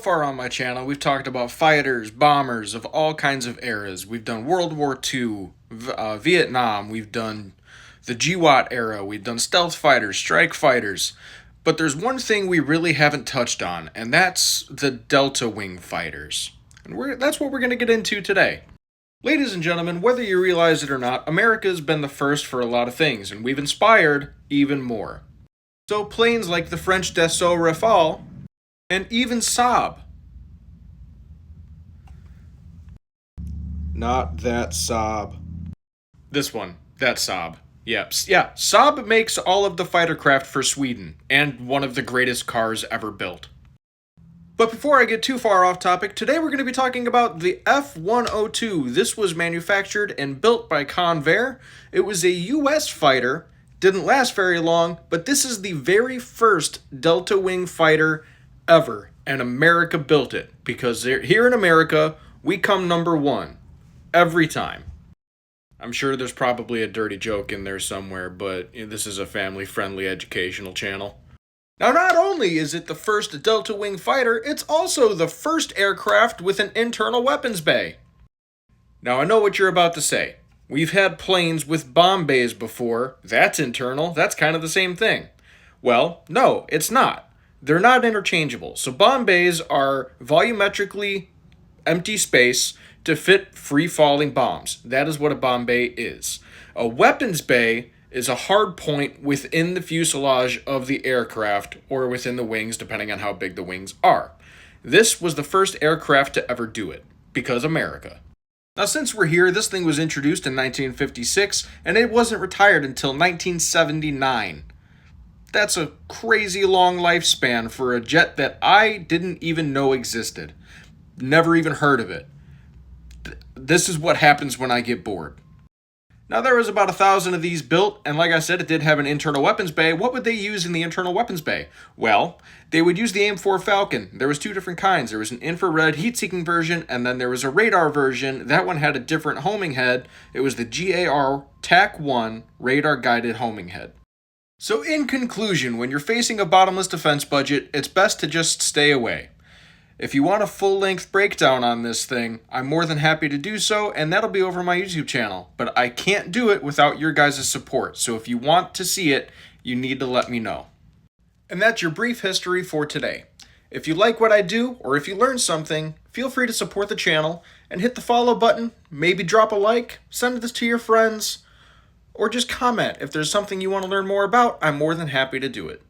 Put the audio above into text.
far on my channel, we've talked about fighters, bombers of all kinds of eras. We've done World War II, Vietnam, we've done the GWAT era, we've done stealth fighters, strike fighters. But there's one thing we really haven't touched on, and that's the Delta Wing fighters. And that's what we're going to get into today. Ladies and gentlemen, whether you realize it or not, America's been the first for a lot of things, and we've inspired even more. So planes like the French Dassault Rafale, and even Saab. Not that Saab. This one, that Saab. Yep. Yeah, Saab makes all of the fighter craft for Sweden, and one of the greatest cars ever built. But before I get too far off topic, today we're going to be talking about the F-102. This was manufactured and built by Convair. It was a US fighter, didn't last very long, but this is the very first Delta Wing fighter ever, and America built it, because here in America, we come number one, every time. I'm sure there's probably a dirty joke in there somewhere, but this is a family-friendly educational channel. Now, not only is it the first Delta Wing fighter, it's also the first aircraft with an internal weapons bay. Now, I know what you're about to say. We've had planes with bomb bays before. That's internal. That's kind of the same thing. Well, no, it's not. They're not interchangeable. So bomb bays are volumetrically empty space to fit free-falling bombs. That is what a bomb bay is. A weapons bay is a hard point within the fuselage of the aircraft or within the wings, depending on how big the wings are. This was the first aircraft to ever do it, because America. Now, since we're here, this thing was introduced in 1956, and it wasn't retired until 1979. That's a crazy long lifespan for a jet that I didn't even know existed. Never even heard of it. This is what happens when I get bored. Now, there was about 1,000 of these built, and like I said, it did have an internal weapons bay. What would they use in the internal weapons bay? Well, they would use the AIM-4 Falcon. There was two different kinds. There was an infrared heat-seeking version, and then there was a radar version. That one had a different homing head. It was the GAR TAC-1 radar-guided homing head. So in conclusion, when you're facing a bottomless defense budget, it's best to just stay away. If you want a full-length breakdown on this thing, I'm more than happy to do so, and that'll be over my YouTube channel. But I can't do it without your guys' support, so if you want to see it, you need to let me know. And that's your brief history for today. If you like what I do, or if you learned something, feel free to support the channel, and hit the follow button, maybe drop a like, send this to your friends, or just comment if there's something you want to learn more about. I'm more than happy to do it.